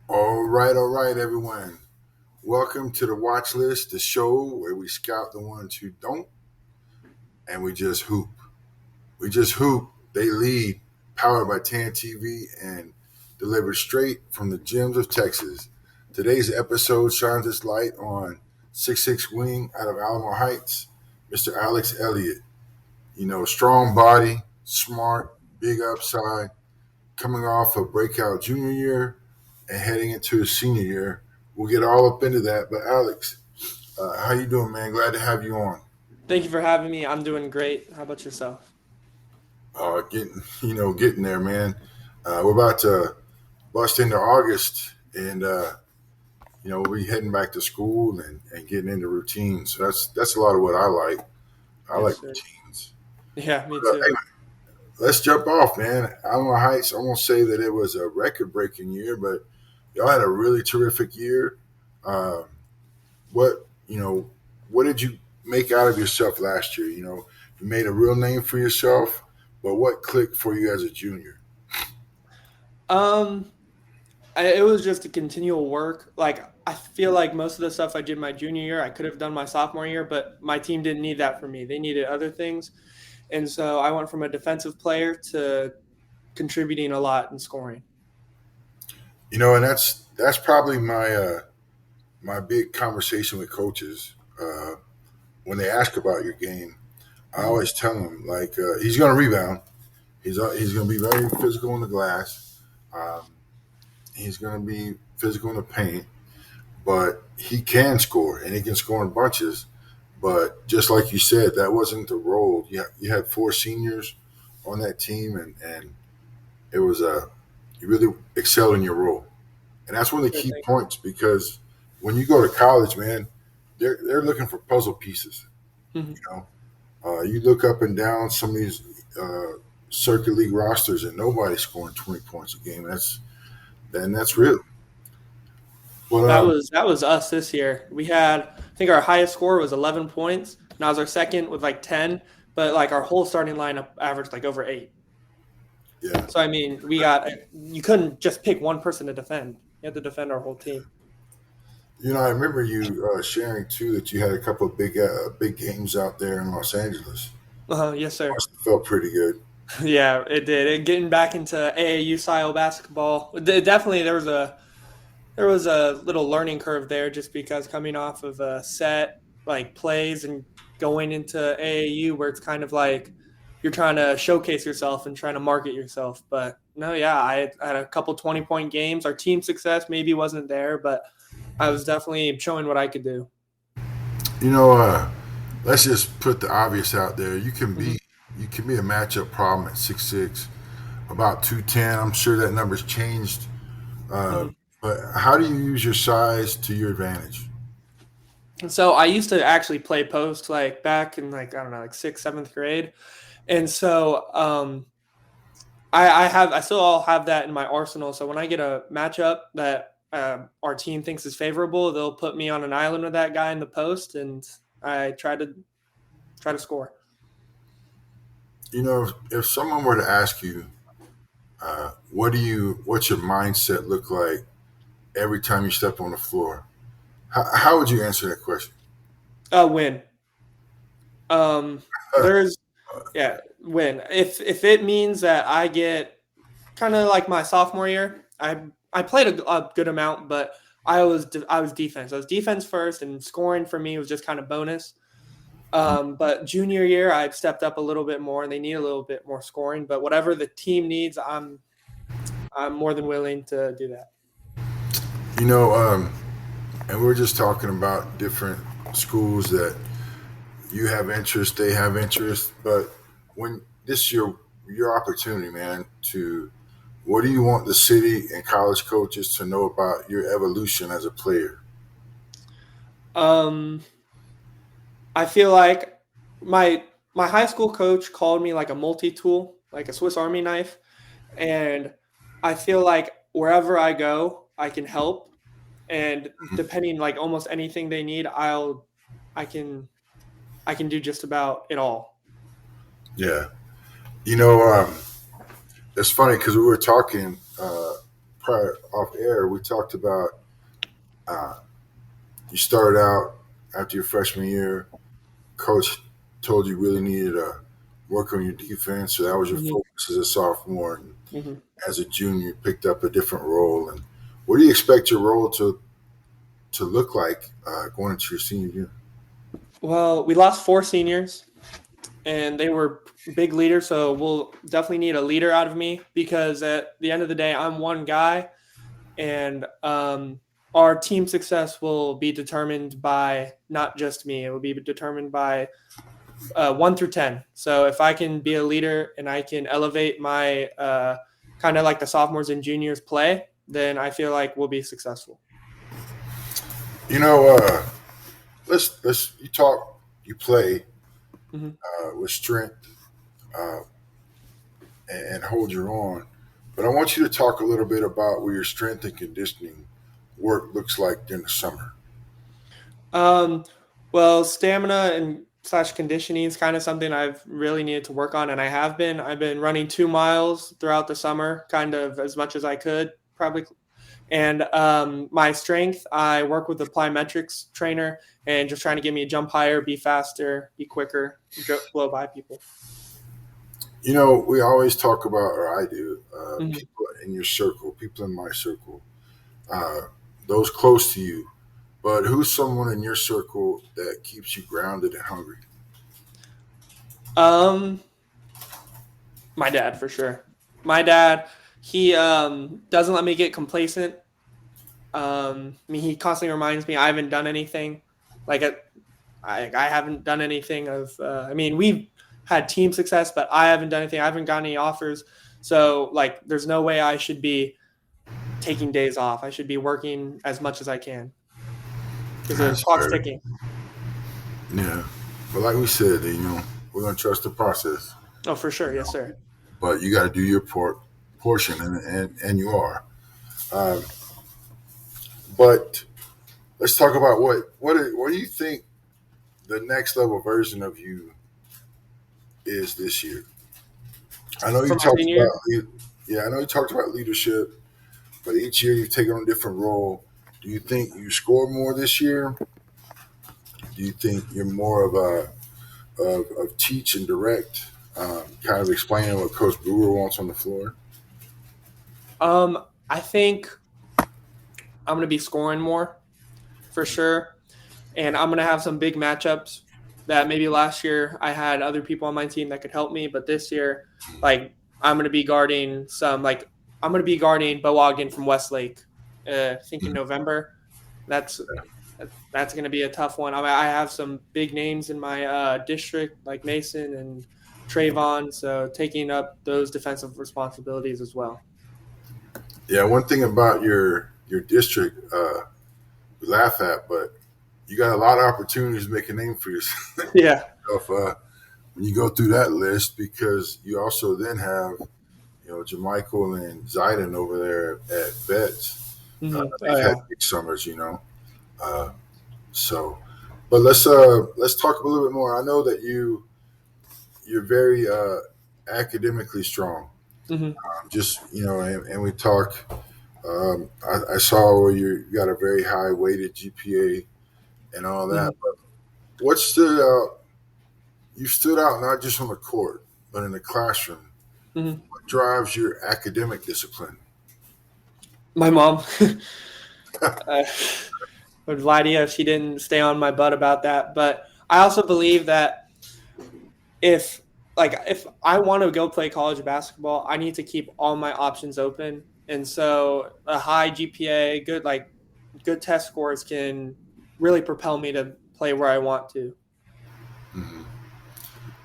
All right, everyone. Welcome to the Watchlist, the show where we scout the ones who don't, and we just hoop. We just hoop. They lead, powered by TAAN-TV and delivered straight from the gyms of Texas. Today's episode shines its light on 6'6" wing out of Alamo Heights, Mr. Alex Elliott. Strong body, smart, big upside, coming off a breakout junior year and heading into his senior year. We'll get all up into that. But Alex, how you doing, man? Glad to have you on. Thank you for having me. I'm doing great. How about yourself? Getting there, man. We're about to bust into August, and we'll be heading back to school and getting into routines. So that's a lot of what I like. I Yes, like sir. routines. Yeah, me But, too. hey, let's jump off, man. Alamo Heights. I won't say that it was a record-breaking year, but y'all had a really terrific year. Um, what you know what did you make out of yourself last year? You made a real name for yourself, but what clicked for you as a junior? Um, it was just a continual work. Like I feel like most of the stuff I did my junior year, I could have done my sophomore year, but my team didn't need that from me. They needed other things, and so I went from a defensive player to contributing a lot and scoring. And that's probably my big conversation with coaches when they ask about your game. I Mhm. always tell them like he's going to rebound. He's going to be very physical in the glass. Um, he's going to be physical in the paint, but he can score and he can score in bunches. But just like you said, that wasn't the role. You had four seniors on that team, and it was you really excelled in your role, and that's one of the Sure key thing. points because when you go to college, man, they're looking for puzzle pieces. Mhm. You know, you look up and down some of these circuit league rosters, and nobody's scoring 20 points a game. That's real. But That was us this year. We had I think our highest score was 11 points, and I was our second with like 10. But like our whole starting lineup averaged like over 8. yeah, So I mean, we got you couldn't just pick one person to defend. You had to defend our whole team. I remember you sharing too that you had a couple of big games out there in Los Angeles. Yes, sir. Must have felt pretty good. Yeah, it did. Getting back into AAU style basketball, definitely there was a little learning curve there, just because coming off of a set like plays and going into AAU where it's kind of like you're trying to showcase yourself and trying to market yourself. But no, yeah, I had a couple 20-point games. Our team success maybe wasn't there, but I was definitely showing what I could do. You know, uh, let's just put the obvious out there. Mhm. You can be a matchup problem at 6'6", about 210. I'm sure that number's changed. Uh, Mhm. but how do you use your size to your advantage? So I used to actually play post like back in like I don't know like sixth, seventh grade, and so I still all have that in my arsenal. So when I get a matchup that our team thinks is favorable, they'll put me on an island with that guy in the post, and I try to score. If someone were to ask you, what's your mindset look like every time you step on the floor? How would you answer that question? Win. There's yeah win. If it means that I get kind of like my sophomore year, I played a good amount, but I was defense. I was defense first, and scoring for me was just kind of bonus. But junior year, I've stepped up a little bit more, and they need a little bit more scoring. But whatever the team needs, I'm more than willing to do that. You know, um, and we're just talking about different schools that you have interest, they have interest, but when this is your opportunity, man, to what do you want the city and college coaches to know about your evolution as a player? Um, I feel like my my high school coach called me like a multi-tool, like a Swiss Army knife, and I feel like wherever I go, I can help. And depending like almost anything they need, I can I can do just about it all. Yeah, you know, um, it's funny because we were talking prior off air, we talked about uh, you started out after your freshman year. Coach told you really needed to work on your defense, so that was your Hmm. focus as a sophomore. And Hmm. as a junior, you picked up a different role. And what do you expect your role to look like going into your senior year? Well, we lost 4 seniors, and they were big leaders, so we'll definitely need a leader out of me because at the end of the day, I'm one guy, and our team success will be determined by not just me. It will be determined by 1 through 10. So if I can be a leader and I can elevate my kind of like the sophomores and juniors play, then I feel like we'll be successful. You know, let's you talk, you play Hmm. with strength uh, and hold your own. But I want you to talk a little bit about what your strength and conditioning work looks like during the summer. Um, well, stamina and slash conditioning is kind of something I've really needed to work on, and I have been. I've been running 2 miles throughout the summer, kind of as much as I could, probably. And my strength, I work with a plyometrics trainer, and just trying to get me to jump higher, be faster, be quicker, blow by people. You know, we always talk about, or I do, Hmm. people in your circle, people in my circle, uh, those close to you. But who's someone in your circle that keeps you grounded and hungry? Um, my dad for sure. My dad, he doesn't let me get complacent. I mean, he constantly reminds me I haven't done anything. Like I haven't done anything of. I mean, we've had team success, but I haven't done anything. I haven't gotten any offers. So like, there's no way I should be taking days off. I should be working as much as I can because the That's clock's fair. ticking. Yeah. But like we said, you know, we're going to trust the process. Oh, for sure. You Yes, know, sir. but you got to do your portion, and you are. Um, but let's talk about what do you think the next level version of you is this year? I know you For my talked senior year. about yeah, I know you talked about leadership, but each year you've taken on a different role. Do you think you score more this year? Do you think you're more of of teach and direct, kind of explaining what Coach Brewer wants on the floor? I think I'm gonna be scoring more for sure, and I'm gonna have some big matchups that maybe last year I had other people on my team that could help me, but this year, like I'm gonna be guarding some like I'm gonna be guarding Bo Ogden from Westlake. I think in Mhm. November. That's that's gonna be a tough one. I mean, I have some big names in my district like Mason and Trayvon, so taking up those defensive responsibilities as well. Yeah, one thing about your district, we laugh at, but you got a lot of opportunities to make a name for yourself Yeah. when you go through that list because you also then have Jermichael and Zayden over there at Vets. Mm-hmm. Oh They've had yeah. big summers, you know. Uh, so, but let's talk a little bit more. I know that you're very academically strong. Mm-hmm. Just and we talk. I saw where you got a very high weighted GPA and all that. Mm-hmm. But what stood out? You stood out not just on the court, but in the classroom. Mm-hmm. What drives your academic discipline? My mom. I would lie to you if she didn't stay on my butt about that. But I also believe that if if I want to go play college basketball, I need to keep all my options open. And so a high GPA, good test scores can really propel me to play where I want to. Mhm.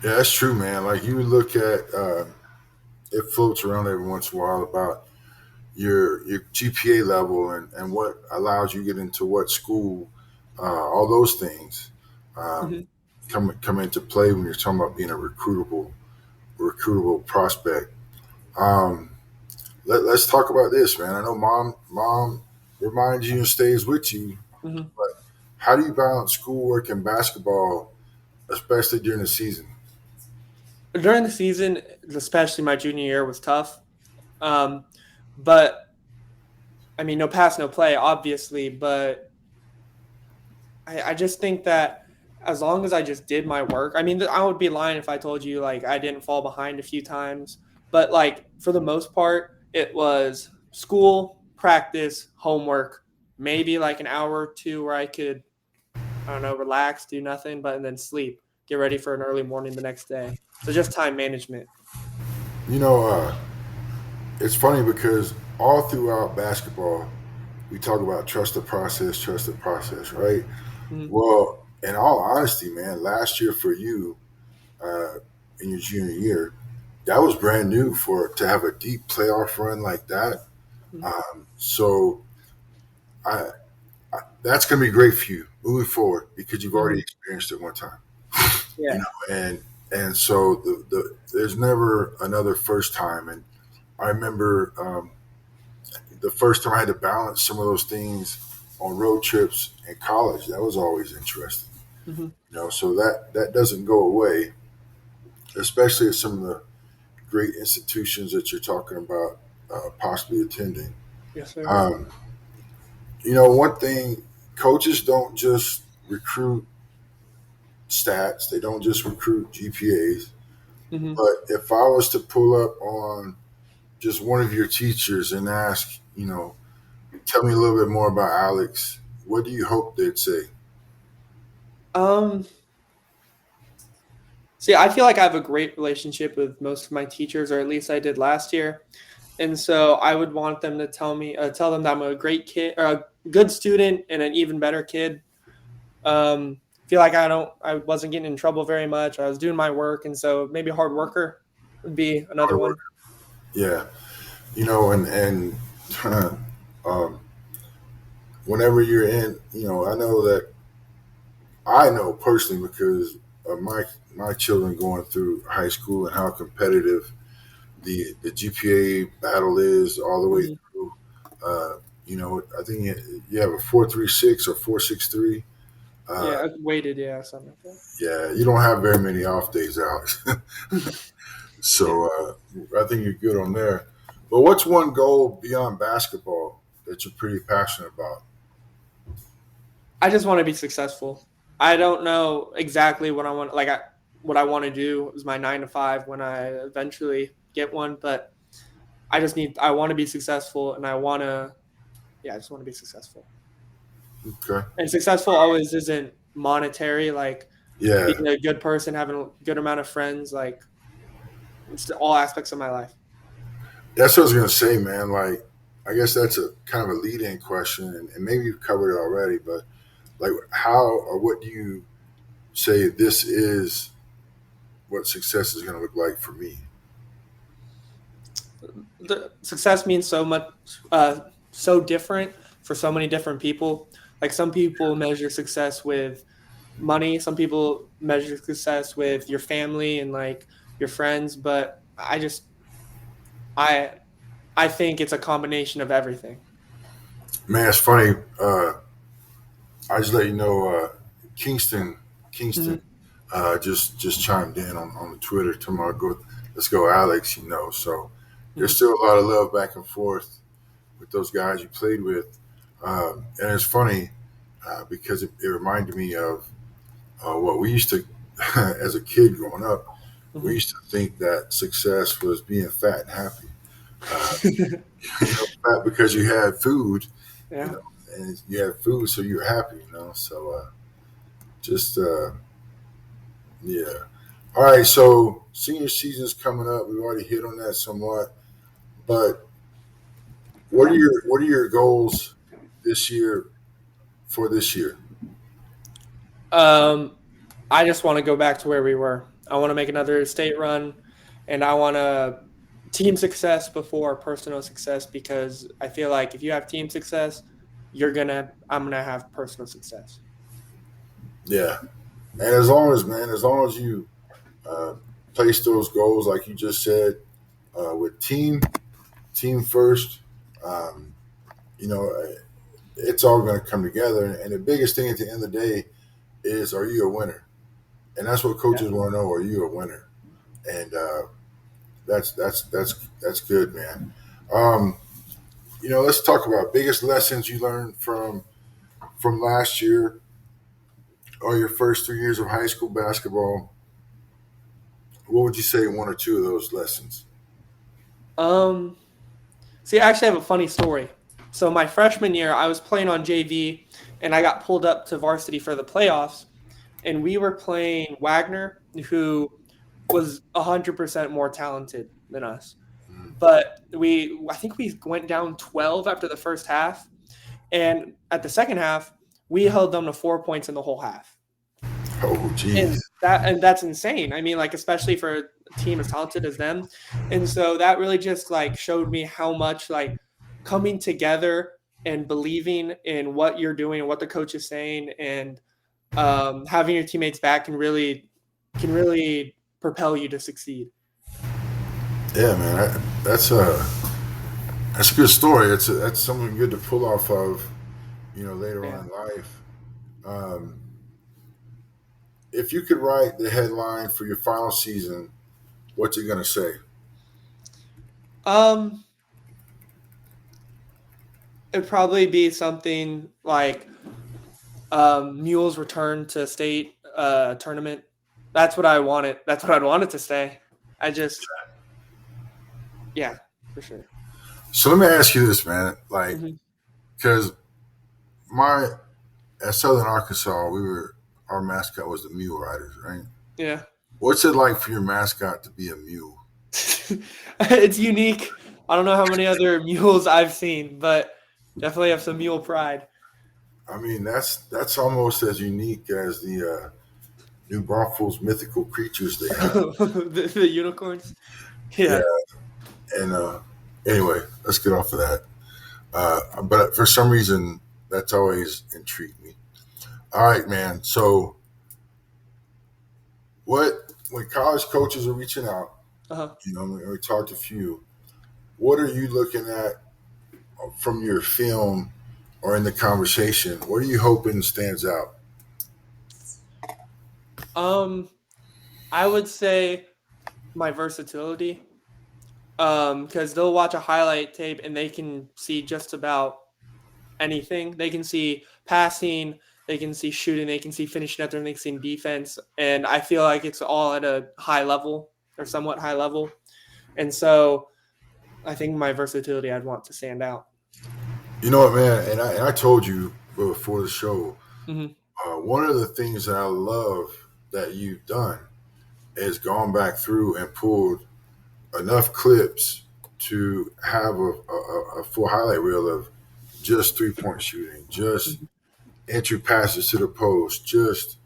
Yeah, that's true, man. Like you look at, it floats around every once in a while about your GPA level and what allows you to get into what school, all those things Mm-hmm. come into play when you're talking about being a recruitable prospect. Um, let's talk about this, man. I know mom reminds you and stays with you, Mm-hmm. but how do you balance schoolwork and basketball, especially during the season? During the season, especially my junior year, was tough. Um, but I mean, no pass, no play, obviously, but I just think that as long as I just did my work, I mean, I would be lying if I told you like I didn't fall behind a few times, but like for the most part, it was school, practice, homework, maybe like an hour or two where I could, I don't know, relax, do nothing, but and then sleep, get ready for an early morning the next day. So just time management. You know, it's funny because all throughout basketball, we talk about trust the process, right? Mhm. Well, in all honesty, man, last year for you, uh, in your junior year, that was brand new for to have a deep playoff run like that. Mhm. So I, that's going to be great for you moving forward because you've already Mhm. experienced it one time, you Yeah. know, and so there's never another first time. And I remember the first time I had to balance some of those things on road trips in college. That was always interesting, Mhm. So that doesn't go away, especially at some of the great institutions that you're talking about possibly attending. Yes, sir. Um, one thing, coaches don't just recruit stats, they don't just recruit GPAs. Mhm. But if I was to pull up on just one of your teachers and ask, tell me a little bit more about Alex, what do you hope they'd say? Um, See, I feel like I have a great relationship with most of my teachers, or at least I did last year. And so I would want them to tell them that I'm a great kid, or a good student, and an even better kid. Feel like I wasn't getting in trouble very much. I was doing my work, and so maybe a hard worker would be another Hard work. one. Yeah. And um, whenever you're in, I know personally because of my children going through high school and how competitive the GPA battle is all the way Mhm. through. I think you have a 4.36 or 4.63. Uh, Yeah, weighted, yeah, something like that. yeah, you don't have very many off days, Alex. Yeah, So I think you're good on there. But what's one goal beyond basketball that you're pretty passionate about? I just want to be successful. I don't know exactly what I want. What I want to do is my 9 to 5 when I eventually get one, but I want to be successful and I just want to be successful. Okay. And successful always isn't monetary, like Yeah, being a good person, having a good amount of friends, like it's all aspects of my life. that's what I was gonna say, man. Like, I guess that's a kind of a lead-in question, and maybe you've covered it already. But like, how or what do you say this is what success is going to look like for me? The success means so much, so different for so many different people. Like some people measure success with money, some people measure success with your family and like your friends, but I I think it's a combination of everything. Man, it's funny. I just let you know, Kingston, Kingston, Mhm. just chimed in on the Twitter tomorrow. Let's go, Alex. So there's Mhm. still a lot of love back and forth with those guys you played with, and it's funny because it reminded me of what we used to, as a kid growing up. We Mhm. used to think that success was being fat and happy. Uh, fat because you had food, you Yeah. know, and you had food, so you're happy. So just yeah. All right, so senior season's coming up. We've already hit on that somewhat, but what are your goals this year for this year? Um, I just want to go back to where we were. I want to make another state run, and I want to team success before personal success because I feel like if you have team success, I'm gonna have personal success. Yeah, and as long as you uh, place those goals like you just said, with team first, um, you know, it's all going to come together. And the biggest thing at the end of the day is, are you a winner? And that's what Yeah. coaches want to know: are you a winner? And that's good, man. Um, let's talk about biggest lessons you learned from last year or your first 3 years of high school basketball. What would you say one or two of those lessons? Um, See, I actually have a funny story. So my freshman year, I was playing on JV, and I got pulled up to varsity for the playoffs, and we were playing Wagner, who was 100% more talented than us. Mm. But I think we went down 12 after the first half, and at the second half, we held them to 4 points in the whole half. Oh, geez. And that's insane. I mean, like, especially for a team as talented as them. And so that really just like showed me how much like coming together and believing in what you're doing and what the coach is saying, and having your teammates back can really propel you to succeed. Yeah, man. That's a good story. That's something good to pull off of, later Yeah. on in life. Um, if you could write the headline for your final season, what's it gonna say? Um, it'd probably be something like Mules return to state tournament. That's what I wanted. That's what I'd want it to say. I just, yeah, for sure. So let me ask you this, man. Like, Hmm. because my at Southern Arkansas, our mascot was the Mule Riders, right? Yeah. What's it like for your mascot to be a mule? It's unique. I don't know how many other mules I've seen, but definitely have some mule pride. I mean, that's almost as unique as the New Braunfels mythical creatures they have. The unicorns. Yeah, Yeah. and anyway, let's get off of that. But for some reason, that's always intrigued me. All right, man. So, when college coaches are reaching out, Uh-huh. we talked a few. What are you looking at from your film or in the conversation? What are you hoping stands out? Um, I would say my versatility. Because they'll watch a highlight tape and they can see just about anything. They can see passing, they can see shooting, they can see finishing at their, they can see defense, and I feel like it's all at a high level or somewhat high level. And so I think my versatility I'd want to stand out. You know what, man? And I told you before the show, Hmm. one of the things that I love that you've done is gone back through and pulled enough clips to have a full highlight reel of just 3-point shooting, just entry passes to the post, just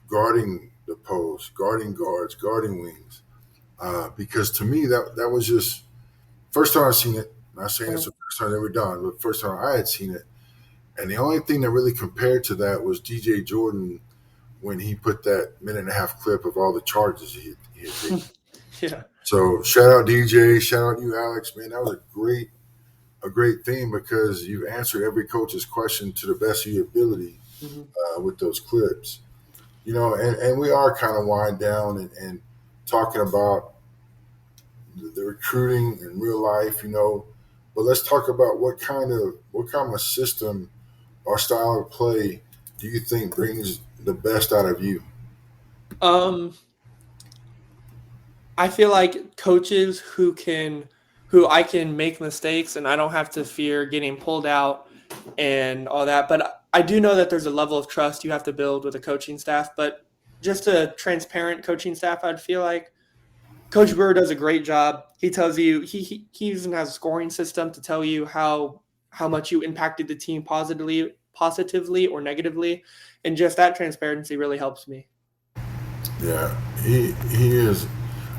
guarding the post, guarding guards, guarding wings. Because to me, that was just first time I've seen it. I'm not saying it's the first time I've ever done, but first time I had seen it. And the only thing that really compared to that was DJ Jordan when he put that minute and a half clip of all the charges he had taken. Yeah. So shout out DJ, shout out you Alex, man. That was a great thing because you've answered every coach's question to the best of your ability Hmm. with those clips. And we are kind of wind down and talking about the recruiting in real life. But let's talk about what kind of system or style of play do you think brings the best out of you? Um, I feel like coaches who I can make mistakes and I don't have to fear getting pulled out and all that. But I do know that there's a level of trust you have to build with a coaching staff. But just a transparent coaching staff, I'd feel like Coach Brewer does a great job. He tells you he even has a scoring system to tell you how much you impacted the team positively or negatively, and just that transparency really helps me. Yeah, he is.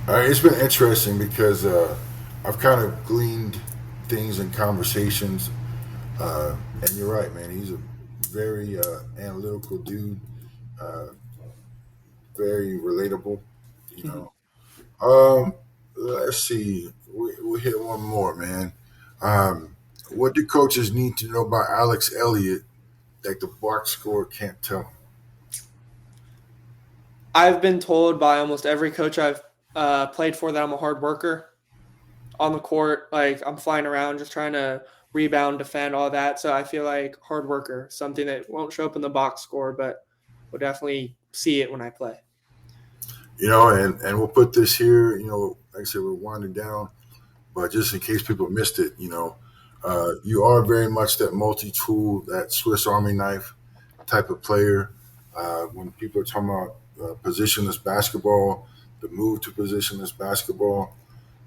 It's been interesting because I've kind of gleaned things in conversations, and you're right, man. He's a very analytical dude, uh, very relatable. You Mhm. know. Um, let's see. We hit one more, man. Um, what do coaches need to know about Alex Elliott that the box score can't tell? I've been told by almost every coach I've played for that I'm a hard worker on the court. Like I'm flying around just trying to rebound, defend, all that. So I feel like hard worker, something that won't show up in the box score, but will definitely see it when I play. And we'll put this here. Like I said, we're winding down, but just in case people missed it, you are very much that multi-tool, that Swiss Army knife type of player. When people are talking about positionless basketball, the move to positionless basketball,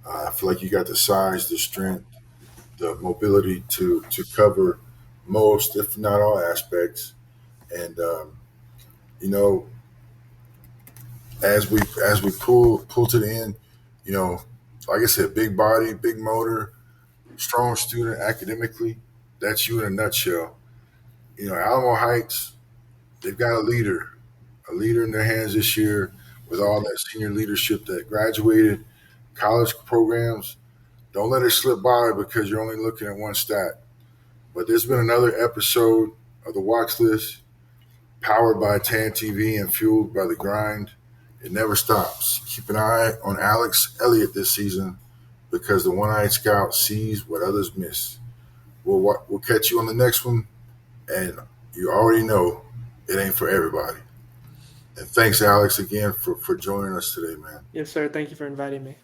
I feel like you got the size, the strength, the mobility to cover most, if not all, aspects. And you know, as we pull to the end, you know, like I said, big body, big motor, strong student academically. That's you in a nutshell. Alamo Heights, they've got a leader in their hands this year with all that senior leadership that graduated college programs. Don't let it slip by because you're only looking at one stat. But there's been another episode of the Watch List, powered by TAAN-TV and fueled by the grind. It never stops. Keep an eye on Alex Elliott this season because the one-eyed scout sees what others miss. We'll catch you on the next one, and you already know it ain't for everybody. And thanks, Alex, again for joining us today, man. Yes, sir. Thank you for inviting me.